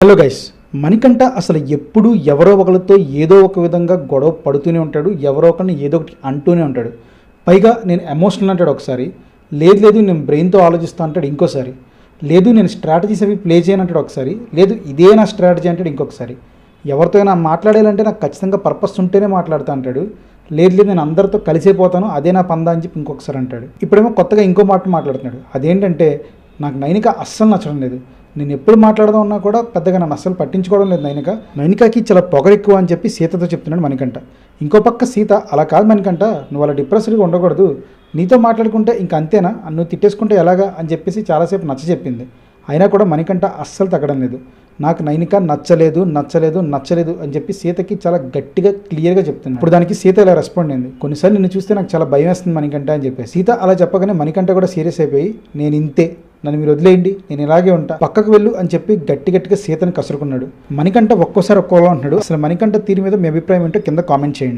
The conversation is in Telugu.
హలో గైస్, మణికంఠ అసలు ఎప్పుడు ఎవరో ఒకరితో ఏదో ఒక విధంగా గొడవ పడుతూనే ఉంటాడు. ఎవరో ఒకరిని ఏదో ఒకటి అంటూనే ఉంటాడు. పైగా నేను ఎమోషనల్ అంటాడు ఒకసారి, లేదు నేను బ్రెయిన్తో ఆలోచిస్తా అంటాడు ఇంకోసారి, లేదు నేను స్ట్రాటజీస్ అవి ప్లే చేయను అంటాడు ఒకసారి, లేదు ఇదే నా స్ట్రాటజీ అంటాడు ఇంకొకసారి. ఎవరితో అయినా మాట్లాడాలంటే నాకు ఖచ్చితంగా పర్పస్ ఉంటేనే మాట్లాడుతూ అంటాడు. లేదు నేను అందరితో కలిసిపోతాను, అదే నా పందా అని చెప్పి ఇంకొకసారి అంటాడు. ఇప్పుడేమో కొత్తగా ఇంకో మాట మాట్లాడుతున్నాడు. అదేంటంటే నాకు నైనిక అస్సలు నచ్చడం లేదు, నేను ఎప్పుడు మాట్లాడదాం ఉన్నా కూడా పెద్దగా నన్ను అస్సలు పట్టించుకోవడం లేదు. నైనికకి చాలా పొగరెక్కువ అని చెప్పి సీతతో చెప్తున్నాడు మణికంఠ. ఇంకో పక్క సీత, అలా కాదు మణికంఠ, నువ్వు అలా డిప్రెస్డ్గా ఉండకూడదు, నీతో మాట్లాడుకుంటే ఇంక అంతేనా, నువ్వు తిట్టేసుకుంటే ఎలాగా అని చెప్పేసి చాలాసేపు నచ్చ చెప్పింది. అయినా కూడా మణికంఠ అస్సలు తగ్గడం లేదు. నాకు నైనిక నచ్చలేదు అని చెప్పి సీతకి చాలా గట్టిగా క్లియర్గా చెప్తుంది. ఇప్పుడు దానికి సీత ఇలా రెస్పాండ్ అయింది, కొన్నిసార్లు నిన్ను చూస్తే నాకు చాలా భయం వేస్తుంది మణికంఠ అని చెప్పి. సీత అలా చెప్పగానే మణికంఠ కూడా సీరియస్ అయిపోయి, నేను ఇంతే, నన్ను మీరు వదిలేయండి, నేను ఇలాగే ఉంటా, పక్కకు వెళ్ళు అని చెప్పి గట్టిగా సీతని కసురుకున్నాడు. మణికంఠ ఒక్కోసారి ఒక్కోలా అంటున్నాడు. అసలు మణికంఠ తీరు మీద మీ అభిప్రాయం ఏంటో కింద కామెంట్ చేయండి.